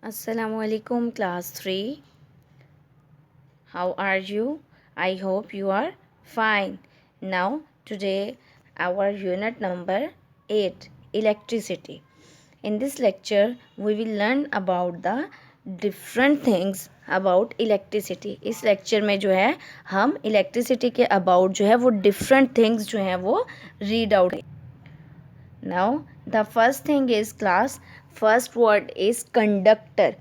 Assalamualaikum class 3. How are you? I hope you are fine. Now today our unit number 8, electricity. In this lecture we will learn about the different things about electricity. इस lecture में जो है हम electricity के about जो है वो different things जो है वो read out. Now the first thing is class, first word is conductor.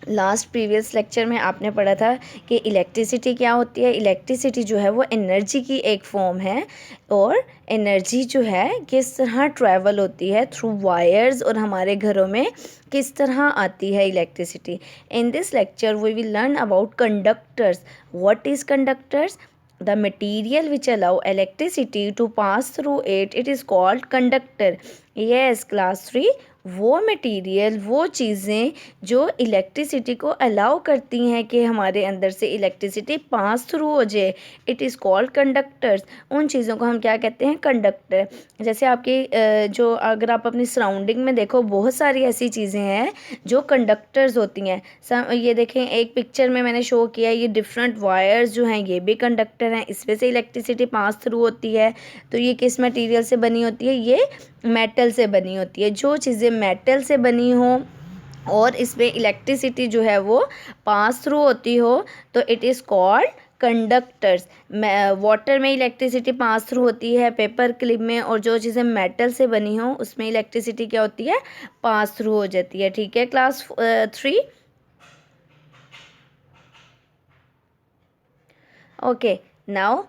Last previous lecture में आपने पढ़ा था कि इलेक्ट्रिसिटी क्या होती है। इलेक्ट्रिसिटी जो है वो एनर्जी की एक फॉर्म है और एनर्जी जो है किस तरह ट्रैवल होती है थ्रू वायर्स और हमारे घरों में किस तरह आती है electricity. In this lecture we will learn about conductors. What is conductors? The material which allow electricity to pass through it is called conductor. Yes, class 3. वो मटेरियल, वो चीज़ें जो इलेक्ट्रिसिटी को अलाउ करती हैं कि हमारे अंदर से इलेक्ट्रिसिटी पास थ्रू हो जाए, इट इज़ कॉल्ड कंडक्टर्स. उन चीज़ों को हम क्या कहते हैं? कंडक्टर. जैसे आपकी जो अगर आप अपनी सराउंडिंग में देखो बहुत सारी ऐसी चीज़ें हैं जो कंडक्टर्स होती हैं. ये देखें, एक पिक्चर में मैंने शो किया, ये डिफरेंट वायर्स जो हैं ये भी कंडक्टर हैं, इसमें से इलेक्ट्रिसिटी पास थ्रू होती है. तो ये किस मटेरियल से बनी होती है? ये मेटल से बनी होती है. जो चीज़ें मेटल से बनी हो और इसमें इलेक्ट्रिसिटी जो है वो पास थ्रू होती हो तो it is called conductors. Water में इलेक्ट्रिसिटी पास थ्रू होती है, पेपर क्लिप में, और जो चीज़ें मेटल से बनी हो उसमें इलेक्ट्रिसिटी क्या होती है? पास थ्रू हो जाती है. ठीक है class 3. Okay, now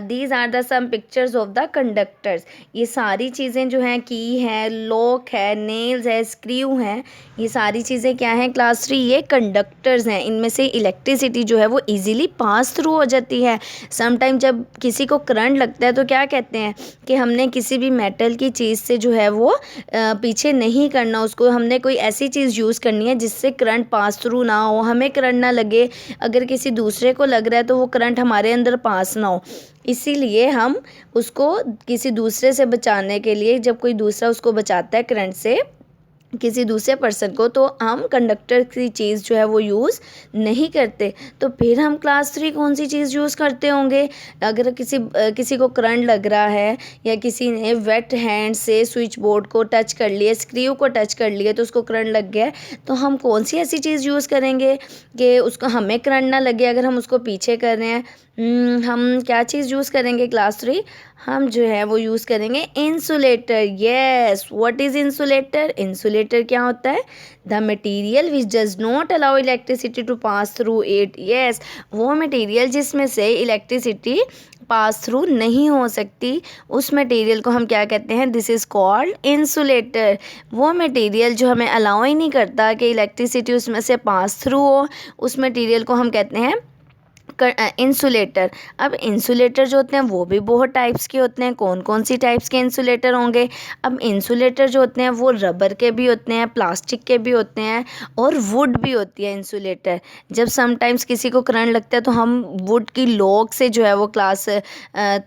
these are the some pictures of the conductors. ये सारी चीज़ें जो हैं, की है, लॉक है, नेल्स है, स्क्रू हैं, ये सारी चीज़ें क्या हैं क्लास 3? ये कंडक्टर्स हैं. इनमें से इलेक्ट्रिसिटी जो है वो इजीली पास थ्रू हो जाती है. समटाइम जब किसी को करंट लगता है तो क्या कहते हैं कि हमने किसी भी मेटल की चीज़ से जो है वो पीछे नहीं करना, उसको हमने कोई ऐसी चीज़ यूज़ करनी है जिससे करंट पास थ्रू ना हो, हमें करंट ना लगे. अगर किसी दूसरे को लग रहा है तो वो करंट हमारे अंदर पास ना हो. इसीलिए हम उसको किसी दूसरे से बचाने के लिए, जब कोई दूसरा उसको बचाता है करंट से, किसी दूसरे पर्सन को, तो हम कंडक्टर की चीज़ जो है वो यूज़ नहीं करते. तो फिर हम क्लास 3 कौन सी चीज़ यूज़ करते होंगे? अगर किसी को करंट लग रहा है या किसी ने वेट हैंड से स्विच बोर्ड को टच कर लिया, स्क्रू को टच कर लिया, तो उसको करंट लग गया, तो हम कौन सी ऐसी चीज़ यूज़ करेंगे कि उसको हमें करंट ना लगे अगर हम उसको पीछे कर रहे हैं? हम क्या चीज़ यूज़ करेंगे क्लास 3? हम जो है वो यूज़ करेंगे insulator. Yes, what is insulator? Insulator क्या होता है? The material which does not allow electricity to pass through it. Yes, वो मटेरियल जिसमें से इलेक्ट्रिसिटी पास थ्रू नहीं हो सकती, उस मटेरियल को हम क्या कहते हैं? This is called insulator. वो मटेरियल जो हमें अलाउ ही नहीं करता कि इलेक्ट्रिसिटी उसमें से पास थ्रू हो, उस मटेरियल को हम कहते हैं इंसुलेटर. अब इंसुलेटर जो होते हैं वो भी बहुत टाइप्स के होते हैं. कौन कौन सी टाइप्स के इंसुलेटर होंगे? अब इंसुलेटर जो होते हैं वो रबर के भी होते हैं, प्लास्टिक के भी होते हैं, और वुड भी होती है इंसुलेटर. जब समटाइम्स किसी को करंट लगता है तो हम वुड की लॉक से जो है वो क्लास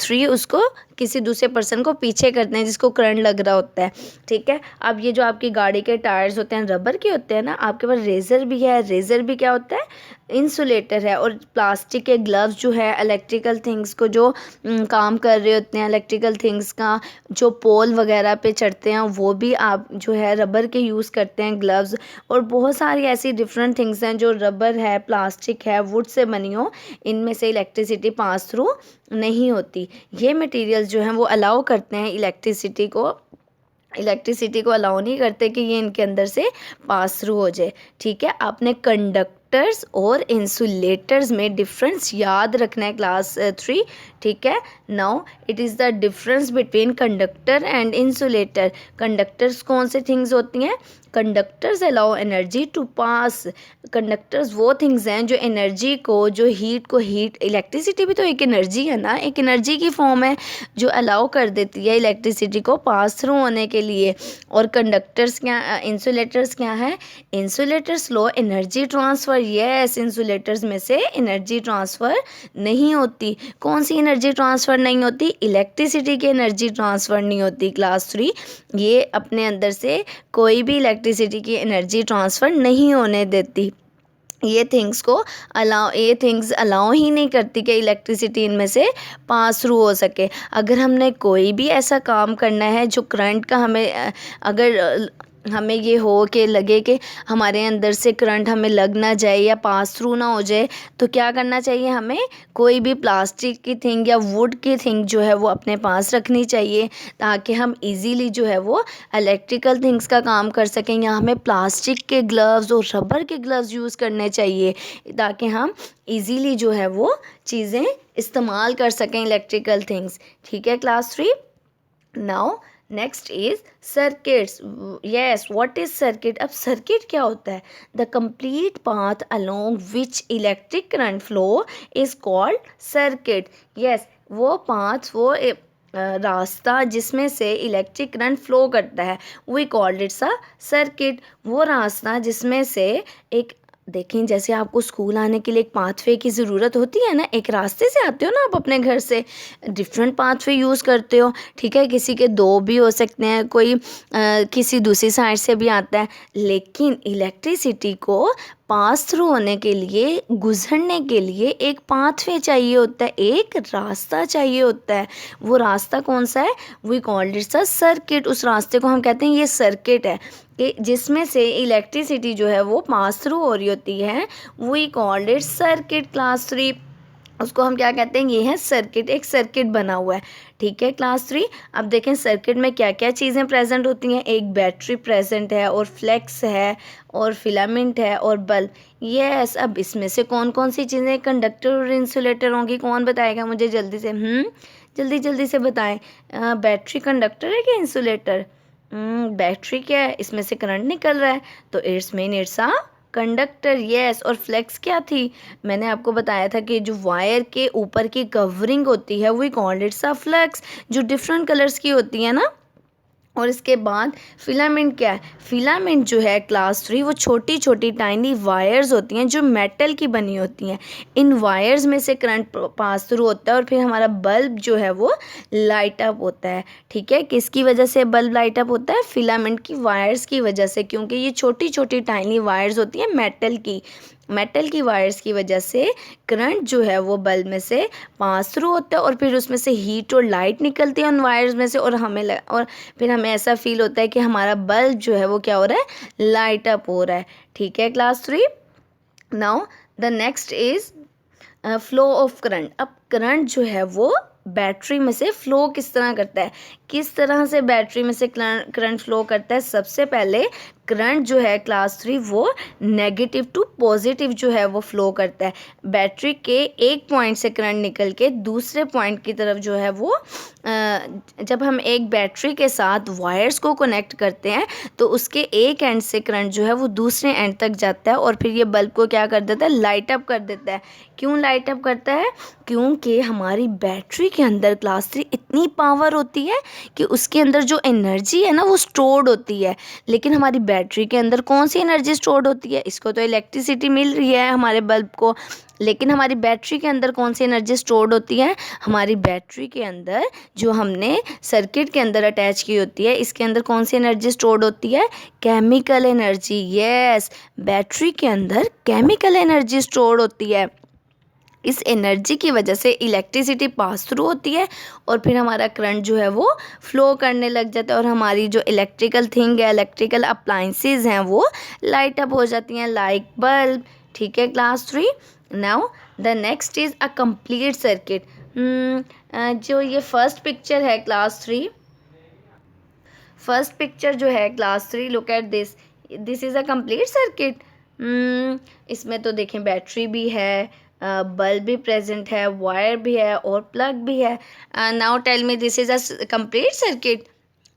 3 उसको किसी दूसरे पर्सन को पीछे करते हैं जिसको करंट लग रहा होता है. ठीक है. अब ये जो आपकी गाड़ी के टायर्स होते हैं रबर के होते हैं ना, आपके पास रेज़र भी है. रेज़र भी क्या होता है? इंसुलेटर है. और प्लास्टिक के ग्लव्स जो है इलेक्ट्रिकल थिंग्स को जो काम कर रहे होते हैं, इलेक्ट्रिकल थिंग्स का जो पोल वगैरह पे चढ़ते हैं, वो भी आप जो है रबर के यूज़ करते हैं ग्लव्स. और बहुत सारी ऐसी डिफरेंट थिंग्स हैं जो रबर है, प्लास्टिक है, वुड से बनी हो, इनमें से इलेक्ट्रिसिटी पास थ्रू नहीं होती. ये मटेरियल्स जो हैं वो अलाउ करते हैं इलेक्ट्रिसिटी को अलाउ नहीं करते कि ये इनके अंदर से पास थ्रू हो जाए. ठीक है. आपने कंडक्टर्स और इंसुलेटर्स में डिफरेंस याद रखना है क्लास 3. ठीक है. Now it is the difference between conductor and insulator. Conductors कौन से थिंग्स होती हैं? Conductors allow energy to pass. Conductors वो थिंग्स हैं जो एनर्जी को, जो हीट को, हीट, इलेक्ट्रिसिटी भी तो एक एनर्जी है ना, एक एनर्जी की फॉर्म है जो अलाउ कर देती है इलेक्ट्रिसिटी को पास थ्रू होने के लिए. और कंडक्टर्स क्या, इंसुलेटर्स क्या है? Insulator slow energy transfer. Yes, insulators में से एनर्जी ट्रांसफ़र नहीं होती। कौन सी एनर्जी ट्रांसफ़र नहीं होती? इलेक्ट्रिसिटी की एनर्जी ट्रांसफ़र नहीं होती। क्लास 3 ये अपने अंदर से कोई भी इलेक्ट्रिसिटी की एनर्जी ट्रांसफ़र नहीं होने देती। ये थिंग्स अलाउ ही नहीं करती कि इलेक्ट्रिसिटी इनमें से पास थ्रू हो सके। अगर हमने कोई भी ऐसा काम करना है जो करंट का अगर हमें ये हो कि लगे कि हमारे अंदर से करंट हमें लग ना जाए या पास थ्रू ना हो जाए, तो क्या करना चाहिए? हमें कोई भी प्लास्टिक की थिंग या वुड की थिंग जो है वो अपने पास रखनी चाहिए, ताकि हम इजीली जो है वो इलेक्ट्रिकल थिंग्स का काम कर सकें। या हमें प्लास्टिक के ग्लव्स और रबर के ग्लव्स यूज़ करने चाहिए, ताकि हम इजीली जो है वो चीज़ें इस्तेमाल कर सकें इलेक्ट्रिकल थिंग्स। ठीक है class 3? Now next is circuits. Yes, what is circuit? अब सर्किट क्या होता है? The complete path along which electric current flow is called circuit. Yes, वो पाथ, वो रास्ता जिसमें से इलेक्ट्रिक करंट फ्लो करता है, we called it's a circuit. वो रास्ता जिसमें से एक, देखें जैसे आपको स्कूल आने के लिए एक पाथवे की ज़रूरत होती है ना, एक रास्ते से आते हो ना आप अपने घर से, डिफरेंट पाथवे यूज़ करते हो। ठीक है, किसी के 2 भी हो सकते हैं, कोई किसी दूसरी साइड से भी आता है। लेकिन इलेक्ट्रिसिटी को पास थ्रू होने के लिए, गुजरने के लिए एक पाथवे चाहिए होता है, एक रास्ता चाहिए होता है। वो रास्ता कौन सा है? We called it's a circuit. उस रास्ते को हम कहते हैं ये सर्किट है, कि जिसमें से इलेक्ट्रिसिटी जो है वो पास थ्रू हो रही होती है। We called it circuit class 3। उसको हम क्या कहते हैं? ये है सर्किट, एक सर्किट बना हुआ है। ठीक है क्लास 3? अब देखें सर्किट में क्या क्या चीज़ें प्रेजेंट होती हैं। एक बैटरी प्रेजेंट है, और फ्लेक्स है, और फिलामेंट है, और बल्ब। यस, अब इसमें से कौन कौन सी चीज़ें कंडक्टर और इंसुलेटर होंगी? कौन बताएगा मुझे जल्दी से? जल्दी जल्दी से बताएं। बैटरी कंडक्टर है कि इंसुलेटर? बैटरी क्या है? इसमें से करंट निकल रहा है, तो इट्स अ कंडक्टर। यस, और फ्लेक्स क्या थी? मैंने आपको बताया था कि जो वायर के ऊपर की कवरिंग होती है, we called it's a flex, जो डिफरेंट कलर्स की होती है ना। और इसके बाद फिलामेंट क्या है? फिलामेंट जो है क्लास 3, वो छोटी छोटी टाइनी वायर्स होती हैं जो मेटल की बनी होती हैं। इन वायर्स में से करंट पास थ्रू होता है, और फिर हमारा बल्ब जो है वो लाइट अप होता है। ठीक है, किसकी वजह से बल्ब लाइट अप होता है? फिलामेंट की वायर्स की वजह से, क्योंकि ये छोटी छोटी टाइनी वायर्स होती हैं मेटल की वायर्स की वजह से करंट जो है वो बल्ब में से पास थ्रू होता है, और फिर उसमें से हीट और लाइट निकलती है उन वायर्स में से, और फिर हमें ऐसा फील होता है कि हमारा बल्ब जो है वो क्या हो रहा है? लाइट अप हो रहा है। ठीक है class 3? Now the next is flow of current. अब करंट जो है वो बैटरी में से फ्लो किस तरह करता है? किस तरह से बैटरी में से करंट फ्लो करता है? सबसे पहले करंट जो है क्लास 3, वो नेगेटिव टू पॉजिटिव जो है वो फ्लो करता है। बैटरी के एक पॉइंट से करंट निकल के दूसरे पॉइंट की तरफ जो है वो जब हम एक बैटरी के साथ वायर्स को कनेक्ट करते हैं, तो उसके एक एंड से करंट जो है वो दूसरे एंड तक जाता है, और फिर ये बल्ब को क्या कर देता है? लाइट अप कर देता है। क्यों लाइट अप करता है? क्योंकि हमारी बैटरी के अंदर क्लास 3 इतनी पावर होती है कि उसके अंदर जो एनर्जी है ना वो स्टोर्ड होती है। लेकिन हमारी बैटरी के अंदर कौन सी एनर्जी स्टोर्ड होती है? इसको तो इलेक्ट्रिसिटी मिल रही है हमारे बल्ब को, लेकिन हमारी बैटरी के अंदर कौन सी एनर्जी स्टोर्ड होती है? हमारी बैटरी के अंदर जो हमने सर्किट के अंदर अटैच की होती है, इसके अंदर कौन सी एनर्जी स्टोर्ड होती है? Chemical energy. यस, बैटरी के अंदर केमिकल एनर्जी स्टोर्ड होती है। इस एनर्जी की वजह से इलेक्ट्रिसिटी पास थ्रू होती है, और फिर हमारा करंट जो है वो फ्लो करने लग जाता है, और हमारी जो इलेक्ट्रिकल थिंग है, इलेक्ट्रिकल अप्लाइंसेस हैं, वो लाइट अप हो जाती हैं, लाइक बल्ब। ठीक है class 3? Now the next is a complete circuit. जो ये फर्स्ट पिक्चर है क्लास 3, फर्स्ट पिक्चर जो है class 3, look at this is a complete circuit. इसमें तो देखें बैटरी भी है, बल्ब भी प्रेजेंट है, वायर भी है, और प्लग भी है। Now tell me, this is a complete circuit?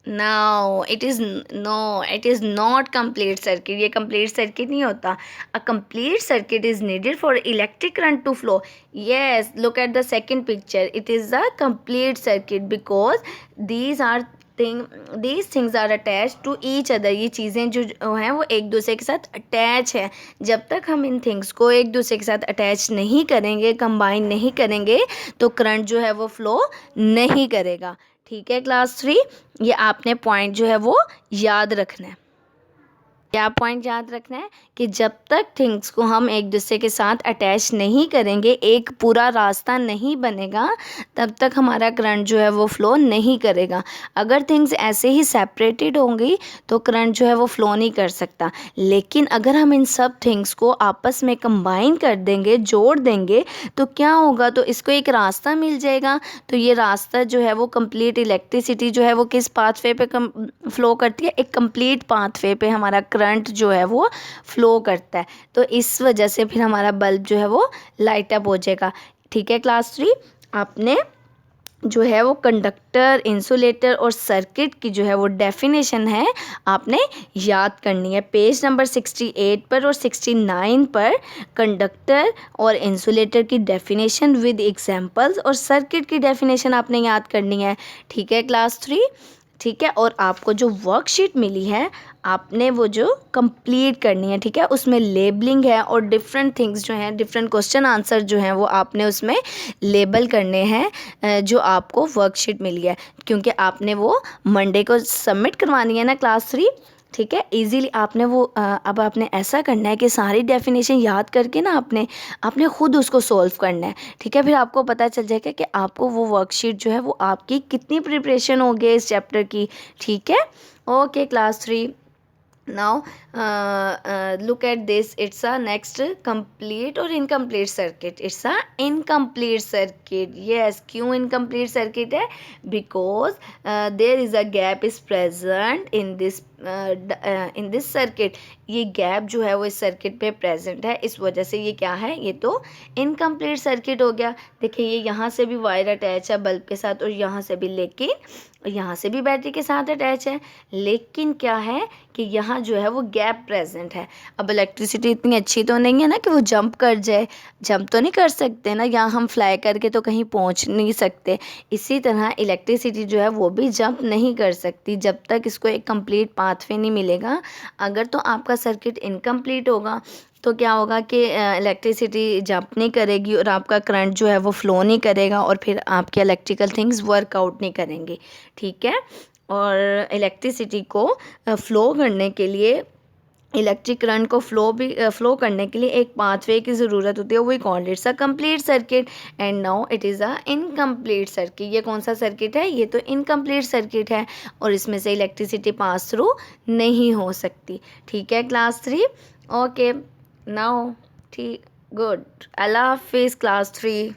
Now it is not complete circuit. ये कंप्लीट सर्किट नहीं होता। A complete circuit is needed for electric current to flow. Yes, look at the second picture, it is a complete circuit because these are these things are attached to each other, ये चीज़ें जो हैं वो एक दूसरे के साथ attach है। जब तक हम इन थिंग्स को एक दूसरे के साथ अटैच नहीं करेंगे, कंबाइन नहीं करेंगे, तो करंट जो है वो फ्लो नहीं करेगा। ठीक है क्लास 3, ये आपने पॉइंट जो है वो याद रखना है। क्या पॉइंट याद रखना है कि जब तक थिंग्स को हम एक दूसरे के साथ अटैच नहीं करेंगे, एक पूरा रास्ता नहीं बनेगा, तब तक हमारा करंट जो है वो फ़्लो नहीं करेगा। अगर थिंग्स ऐसे ही सेपरेटेड होंगी तो करंट जो है वो फ़्लो नहीं कर सकता। लेकिन अगर हम इन सब थिंग्स को आपस में कंबाइन कर देंगे, जोड़ देंगे, तो क्या होगा, तो इसको एक रास्ता मिल जाएगा। तो ये रास्ता जो है वो कंप्लीट इलेक्ट्रिसिटी जो है वो किस पाथवे पे फ़्लो करती है, एक कंप्लीट पाथवे पे हमारा करंट जो है वो फ्लो करता है। तो इस वजह से फिर हमारा बल्ब जो है वो लाइट अप हो जाएगा। ठीक है क्लास 3, आपने जो है वो कंडक्टर, इंसुलेटर और सर्किट की जो है वो डेफिनेशन है आपने याद करनी है। पेज नंबर 68 पर और 69 पर कंडक्टर और इंसुलेटर की डेफिनेशन विद एग्जांपल्स और सर्किट की डेफिनेशन आपने याद करनी है। ठीक है क्लास 3, ठीक है। और आपको जो वर्कशीट मिली है आपने वो जो कंप्लीट करनी है। ठीक है, उसमें लेबलिंग है और डिफरेंट थिंग्स जो हैं, डिफरेंट क्वेश्चन आंसर जो हैं वो आपने उसमें लेबल करने हैं जो आपको वर्कशीट मिली है, क्योंकि आपने वो मंडे को सबमिट करवानी है ना क्लास 3। ठीक है, इजीली आपने वो अब आपने ऐसा करना है कि सारी डेफिनेशन याद करके ना आपने ख़ुद उसको सॉल्व करना है। ठीक है, फिर आपको पता चल जाएगा कि आपको वो वर्कशीट जो है वो आपकी कितनी प्रिपरेशन हो गई इस चैप्टर की। ठीक है, okay class 3, now look at this, it's a next complete or incomplete circuit, it's a incomplete circuit। yes, क्यों incomplete circuit है, because there is a gap is present in this circuit। ये gap जो है वो इस circuit पे present है, इस वजह से ये क्या है, ये तो इनकम्प्लीट सर्किट हो गया। देखिए ये यहाँ से भी वायर अटैच है बल्ब के साथ और यहाँ से भी, लेकिन यहाँ से भी बैटरी के साथ अटैच है, लेकिन क्या है कि यहाँ जो है वो गैप प्रेजेंट है। अब इलेक्ट्रिसिटी इतनी अच्छी तो नहीं है ना कि वो जंप कर जाए, जंप तो नहीं कर सकते ना, यहाँ हम फ्लाई करके तो कहीं पहुँच नहीं सकते। इसी तरह इलेक्ट्रिसिटी जो है वो भी जंप नहीं कर सकती जब तक इसको एक कंप्लीट पाथवे नहीं मिलेगा। अगर तो आपका सर्किट इनकम्प्लीट होगा तो क्या होगा कि इलेक्ट्रिसिटी जंप नहीं करेगी और आपका करंट जो है वो फ़्लो नहीं करेगा और फिर आपके इलेक्ट्रिकल थिंग्स वर्कआउट नहीं करेंगे। ठीक है, और इलेक्ट्रिसिटी को फ़्लो करने के लिए, इलेक्ट्रिक करंट को फ़्लो करने के लिए एक पाथवे की ज़रूरत होती है, we called it's a complete circuit and now it is a incomplete circuit. ये कौन सा सर्किट है, ये तो इनकम्प्लीट सर्किट है और इसमें से इलेक्ट्रिसिटी पास थ्रू नहीं हो सकती। ठीक है क्लास 3, ओके नाउ, ठीक, गुड, अल्लाह हाफिज़ क्लास 3।